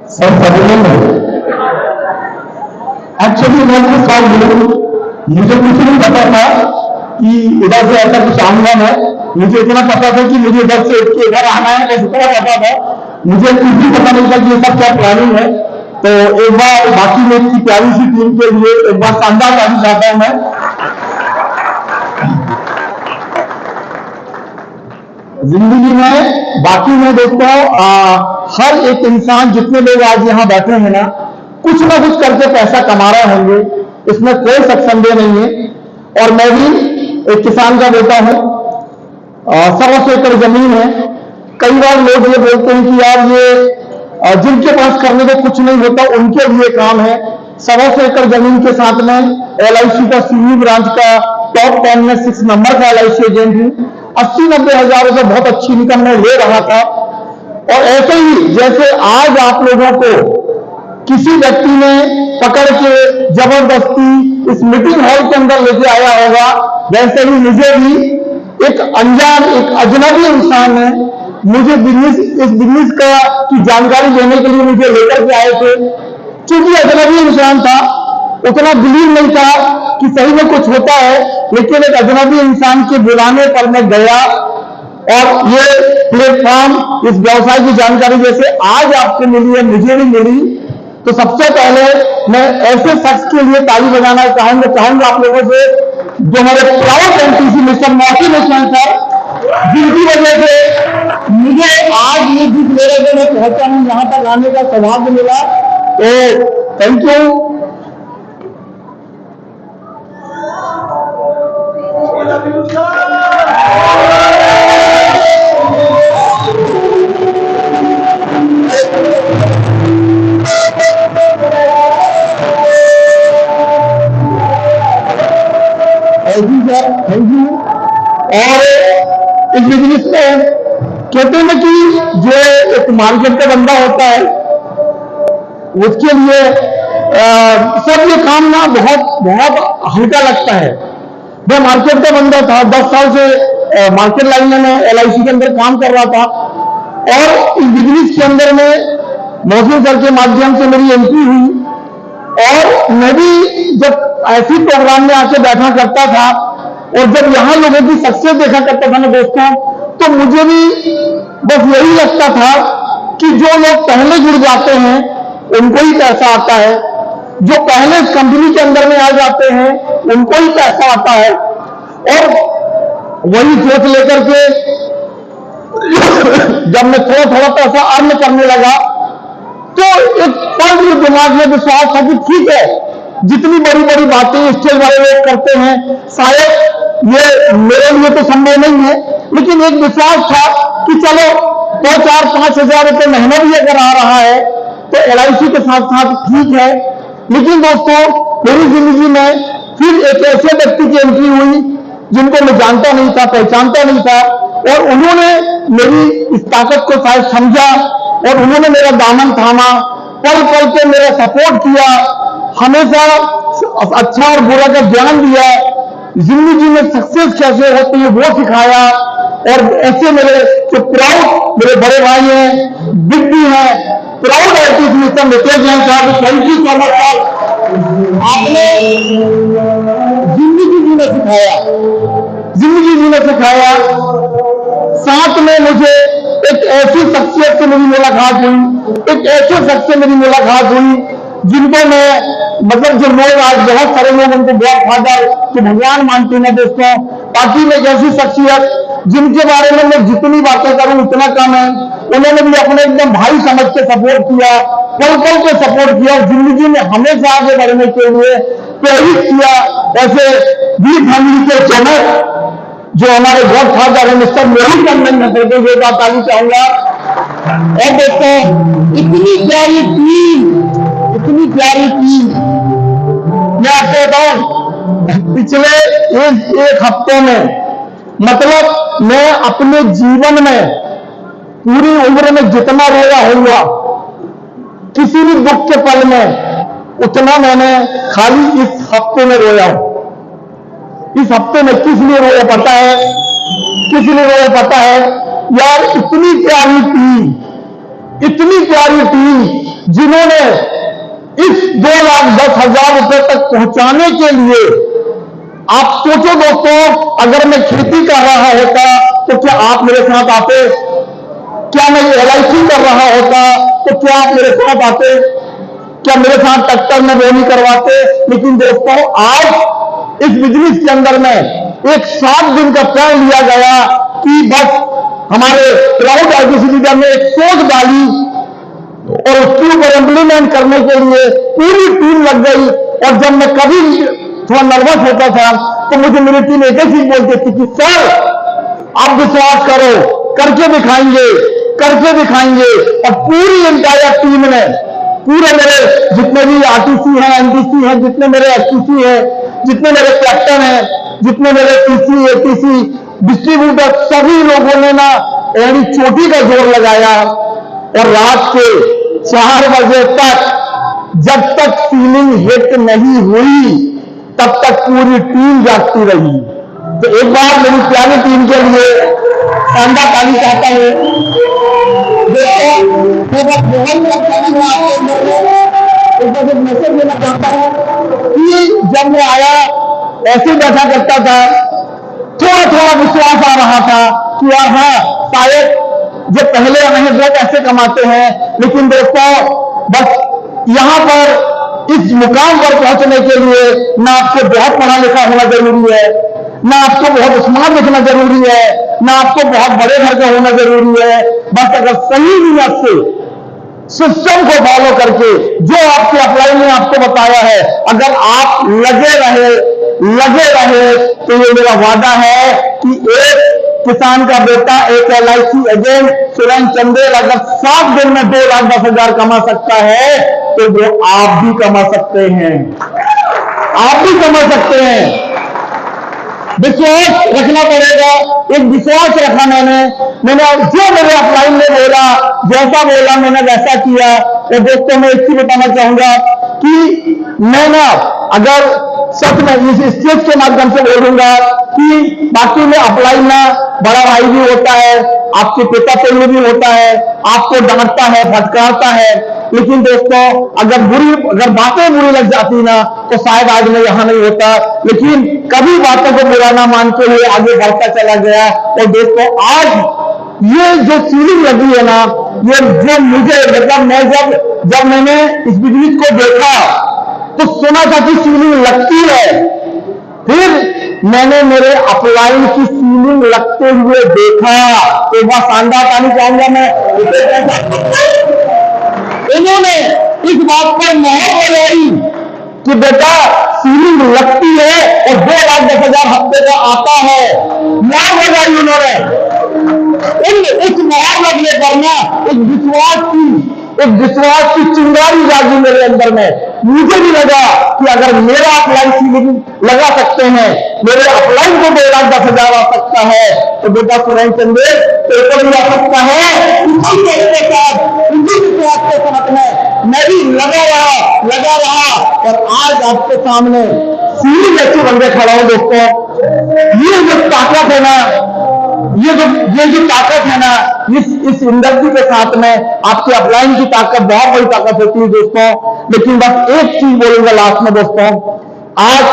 सब एक्चुअली मैं कुछ साल मुझे कुछ नहीं पता था कि इधर से ऐसा कुछ आऊंगा मैं। मुझे इतना पता था कि मुझे इधर से इधर आना है, बस इतना पता था। मुझे कुछ भी पता नहीं था कि ये सब क्या प्लानिंग है। तो एक बार बाकी में की प्यारी सी टीम के लिए एक बार शानदार ताली चाहता हूं मैं। जिंदगी में बाकी में दोस्तों हर एक इंसान, जितने लोग आज यहाँ बैठे हैं ना कुछ करके पैसा कमा रहे होंगे, इसमें कोई शक संदेह नहीं है। और मैं भी एक किसान का बेटा हूं। 100 एकड़ जमीन है। कई बार लोग ये बोलते हैं कि यार ये जिनके पास करने को कुछ नहीं होता उनके लिए काम है। 100 एकड़ जमीन के साथ में LIC का सीयू ब्रांच का टॉप 10 में 6 नंबर का LIC एजेंट हूं। 80-90 हजार रुपए बहुत अच्छी इनकम में ले रहा था। और ऐसे ही जैसे आज आप लोगों को किसी व्यक्ति ने पकड़ के जबरदस्ती इस मीटिंग हॉल के अंदर लेके आया होगा, वैसे ही मुझे भी एक अनजान, एक अजनबी इंसान ने मुझे इस बिजनेस का की जानकारी देने के लिए मुझे लेकर के आए थे। क्योंकि अजनबी इंसान था, उतना बिलीव नहीं था कि सही में कुछ होता है, लेकिन एक अजनबी इंसान के बुलाने पर मैं गया। और ये प्लेटफॉर्म, इस व्यवसाय की जानकारी जैसे आज आपको मिली है, मुझे भी मिली, तो सबसे पहले मैं ऐसे शख्स के लिए ताली बजाना चाहूंगा आप लोगों से, जो हमारे proud MTC mister motivation sir, जिनकी वजह से मुझे आज ये जिस मेरे को मैं पहुंचा हूं, यहां तक आने का सौभाग्य मिला। तो थैंक यू। Thank you. और इस बिजनेस में कहते हैं कि जो एक मार्केट का बंदा होता है उसके लिए सब ये काम ना बहुत हल्का लगता है। मैं मार्केट का बंदा था, 10 साल से मार्केट लाइन में LIC के अंदर काम कर रहा था। और इस बिजनेस के अंदर में मौसम सर के माध्यम से मेरी एंट्री हुई। और मैं भी जब ऐसी प्रोग्राम में आके बैठा करता था और जब यहां लोगों की सक्सेस देखा करता था ना दोस्तों, तो मुझे भी बस यही लगता था कि जो लोग पहले जुड़ जाते हैं उनको ही पैसा आता है, जो पहले कंपनी के अंदर में आ जाते हैं उनको ही पैसा आता है। और वही सोच लेकर के जब मैं थोड़ा पैसा अर्न करने लगा, तो एक पल दिमाग में विश्वास था कि ठीक है, जितनी बड़ी बड़ी बातें स्टेज वाले लोग करते हैं शायद ये मेरे लिए तो संभव नहीं है, लेकिन एक विश्वास था कि चलो 2-4-5 हजार रुपये महीना भी अगर आ रहा है तो LIC के साथ साथ ठीक है। लेकिन दोस्तों मेरी जिंदगी में फिर एक ऐसे व्यक्ति की एंट्री हुई जिनको मैं जानता नहीं था, पहचानता नहीं था, और उन्होंने मेरी इस ताकत को शायद समझा और उन्होंने मेरा दामन थामा, पल पल पे मेरा सपोर्ट किया, हमेशा अच्छा और बुरा का ज्ञान दिया, जिंदगी में सक्सेस कैसे होती है वो सिखाया। और ऐसे मेरे जो प्राउड मेरे बड़े भाई हैं, बिग बी हैं, proud artist mister Nitesh Jain साहब, thank you so much sir. आपने जिंदगी जीना सिखाया। साथ में मुझे एक ऐसी शख्सियत से मेरी मुलाकात हुई, एक ऐसे शख्स से मेरी मुलाकात हुई जिनको मैं जो लोग आज बहुत सारे लोग उनको गॉड फादर के भगवान मानते हैं दोस्तों, बाकी में एक ऐसी शख्सियत जिनके बारे में मैं जितनी बातें करूं उतना कम है। उन्होंने भी अपने एकदम भाई समझ के सपोर्ट किया, पल पल को सपोर्ट किया और जिंदगी में हमेशा आगे बढ़ने के लिए प्रेरित किया। ऐसे वी फैमिली के जनक जो हमारे गॉड फादर है मिस्टर मोहित रंजन नगर के, ये बात आनी चाहूंगा। और दोस्तों इतनी प्यारी टीम, मैं आपको बताऊं, पिछले एक हफ्ते में मतलब मैं अपने जीवन में पूरी उम्र में जितना रोया होगा किसी भी दुख के पल में, उतना मैंने खाली इस हफ्ते में रोया हूं। इस हफ्ते में किस लिए रोया पता है? किस लिए रोया पता है? यार इतनी प्यारी टीम जिन जिन्होंने इस 2,10,000 रुपए तक पहुंचाने के लिए, आप सोचो दोस्तों, अगर मैं खेती कर रहा होता तो क्या आप मेरे साथ आते? क्या मैं LIC कर रहा होता तो क्या आप मेरे साथ आते? क्या मेरे साथ ट्रैक्टर में बोनी करवाते? लेकिन दोस्तों, आज इस बिजनेस के अंदर में एक 7 दिन का प्लान लिया गया कि बस हमारे प्राउड आईटीसी लीडर ने एक सोच डाली और उसके ऊपर इम्प्लीमेंट करने के लिए पूरी टीम लग गई। और जब मैं कभी थोड़ा नर्वस होता था तो मुझे मेरी टीम एक ही चीज बोलती थी कि सर, आप विश्वास करो, करके दिखाएंगे, करके दिखाएंगे। और पूरी एंटायर टीम ने, पूरे मेरे जितने भी आरटीसी हैं, एनटीसी हैं, जितने मेरे एसटीसी हैं, जितने मेरे कैप्टन हैं, जितने मेरे टीसी, एटीसी, डिस्ट्रीब्यूटर, सभी लोगों ने ना एड़ी चोटी का जोर लगाया। और रात के 4 बजे तक, जब तक सीलिंग हिट नहीं हुई, तब तक पूरी टीम जागती रही। तो एक बार मेरी प्यारी टीम के लिए शानदार ताली चाहता हूं। मैसेज देना चाहता हूं कि जब मैं आया, ऐसे बैठा करता था, थोड़ा थोड़ा विश्वास आ रहा था कि यार हाँ, शायद जो पहले हमें वो पैसे कमाते हैं। लेकिन दोस्तों, बस यहां पर इस मुकाम पर पहुंचने के लिए ना आपको बहुत पढ़ा लिखा होना जरूरी है, ना आपको बहुत स्मार्ट दिखना जरूरी है, ना आपको बहुत बड़े घर का होना जरूरी है। बस अगर सही नियत से सिस्टम को फॉलो करके, जो आपके अपलाइन ने आपको बताया है, अगर आप लगे रहे तो ये मेरा वादा है कि एक किसान का बेटा, एक LIC एजेंट सुरेंद्र चंदेल अगर 7 दिन में 2,10,000 कमा सकता है तो वो आप भी कमा सकते हैं, आप भी कमा सकते हैं। विश्वास रखना पड़ेगा। एक विश्वास रखा मैंने जो मेरे अपलाइन ने बोला, जैसा बोला मैंने वैसा किया। और दोस्तों, मैं एक चीज बताना चाहूंगा कि मैं ना, अगर सच में इस स्टेज के माध्यम से बोलूंगा कि बाकी में अपलाइन ना बड़ा भाई भी होता है, आपके पिता पुत्र भी होता है, आपको डांटता है, फटकारता है। लेकिन दोस्तों, अगर बातें बुरी लग जाती ना तो शायद आज मैं यहां नहीं होता। लेकिन कभी बातों को बुरा ना मान के हुए आगे बढ़ता चला गया। और दोस्तों, आज ये जो सीलिंग लगी है ना, ये जो मुझे मतलब मैं जब मैंने इस बिजनेस को देखा तो सुना था कि सीलिंग लगती है, फिर मैंने मेरे अपलाइन की सीलिंग लगते हुए देखा। एक बार शानदार ताली चाहूंगा मैं। इन्होंने इस बात पर मोहर लगाई कि बेटा सीलिंग लगती है और 2,10,000 हफ्ते का आता है। मोहर लगाई उन्होंने। इस मोहर लगने पर ना एक विश्वास की चिंगारी जागी मेरे अंदर में। मुझे भी लगा कि अगर मेरा अपलाइन सीलिंग लगा सकते हैं, मेरे अपलाइन को 2,10,000 आ सकता है, तो बेटा सुरेंद्र चंदेल पेपर भी आ सकता है। उसी विश्वास के साथ में मैं भी लगा रहा और आज आपके सामने सीलिंग जैसे बंदे खड़ा हूं। दोस्तों, ये जो ताकत है ना, ये जो ताकत है ना, इस इंडस्ट्री के साथ में आपके अपलाइन की ताकत बहुत बड़ी ताकत होती है दोस्तों। लेकिन बस एक चीज बोलूंगा लास्ट में दोस्तों, आज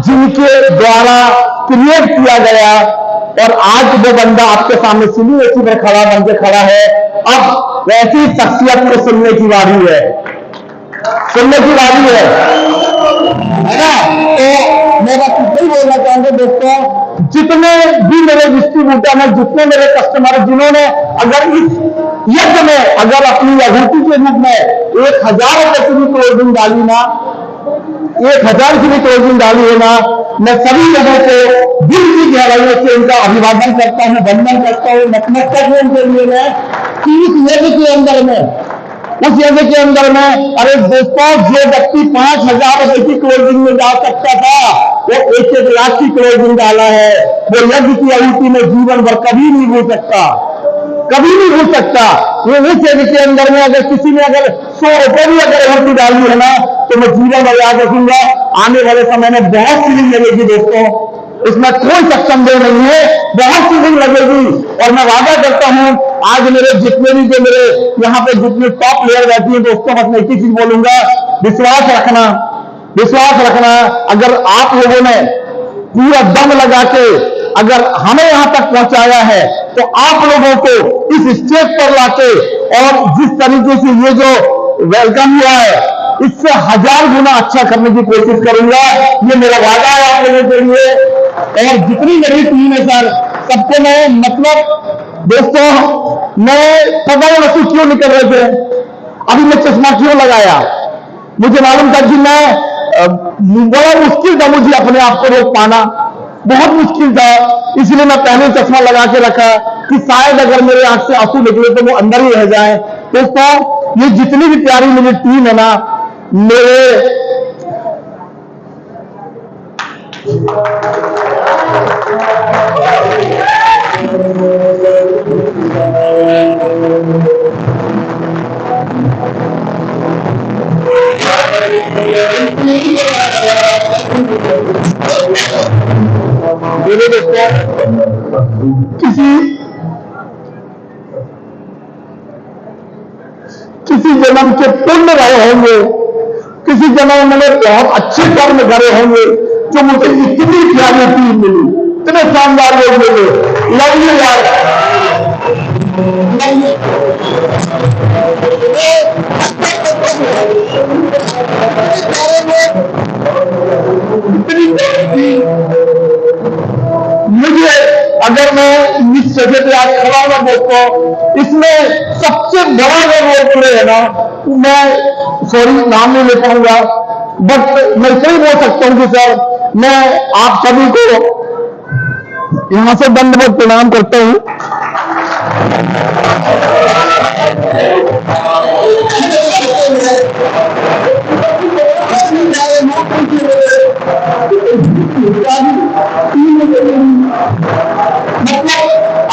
जिनके द्वारा क्रिएट किया गया और आज वो बंदा आपके सामने सीलिंग ऐसी पर बन के खड़ा है, अब वैसी शख्सियत को सुनने की बारी है ना। तो मैं बस यही बोलना चाहूंगा दोस्तों, जितने भी मेरे डिस्ट्रीब्यूटर हैं, जितने मेरे कस्टमर, जिन्होंने अगर इस यज्ञ में अगर अपनी आहुति के रूप में 1,000 रुपए की भी क्लोजिंग डाली ना, 1,000 की भी क्लोजिंग डाली है ना, मैं सभी लोगों को दिल की गहराइयों से उनका अभिवादन करता हूं, वंदन करता हूं, नतमस्तक हूं उनके लिए मैं कि उस यज्ञ के अंदर में अरे दोस्तों, जो व्यक्ति 5,000 रुपए की क्लोजिंग में डाल सकता था, वो 1-1 लाख की क्लोजिंग डाला है। वो यज्ञ की आहुति में जीवन भर कभी नहीं भूल सकता। वो उस यज्ञ के अंदर में अगर किसी ने अगर 100 रुपए भी अगर आहुति डाली है ना, तो मैं जीवन भर याद रखूंगा। आने वाले समय में बहुत सीलिंग लगेगी दोस्तों, इसमें कोई संदेह नहीं है, बहुत सी दिन लगेगी। और मैं वादा करता हूं, आज मेरे जितने भी जो मेरे यहाँ पे जितने टॉप प्लेयर बैठी हैं दोस्तों, मैं एक ही चीज बोलूंगा, विश्वास रखना, विश्वास रखना। अगर आप लोगों ने पूरा दम लगा के अगर हमें यहां तक पहुंचाया है, तो आप लोगों को इस स्टेज पर लाके और जिस तरीके से ये जो वेलकम हुआ है, इससे 1000 गुना अच्छा करने की कोशिश करूंगा। ये मेरा वादा है आप लोगों के लिए। और जितनी मेरी टीम है सर, सबको मैं मतलब दोस्तों, मैं पता नहीं वस्तु क्यों निकल रहे थे, अभी मैं चश्मा क्यों लगाया, मुझे मालूम था कि मैं बड़ा मुश्किल था मुझे अपने आप को रोक पाना, बहुत मुश्किल था। इसलिए मैं पहले चश्मा लगा के रखा कि शायद अगर मेरे आंख से आंसू निकले तो वो अंदर ही रह जाए। दोस्तों, ये जितनी भी प्यारी मेरी टीम है ना, मेरे किसी जन्म के पुण्य रहे होंगे, किसी जन्म मैंने बहुत अच्छे कर्म करे होंगे, जो मुझे इतनी प्यारी टीम मिली, इतने शानदार लोग मिले। लव यू यार। मुझे अगर मैं इस जगह पे आज खड़ा हुआ दोस्तों, इसमें सबसे बड़ा जो रोल प्ले है ना, मैं सॉरी नाम नहीं ले पाऊंगा, बट मैं सही बोल सकता हूं कि सर, मैं आप सभी को यहां से दंडवत प्रणाम करता हूं।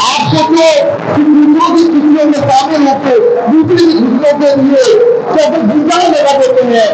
आपको जो दूसरों की खुशियों में शामिल होते, दूसरी खुशियों के लिए जो गुजारा लगा देते हैं,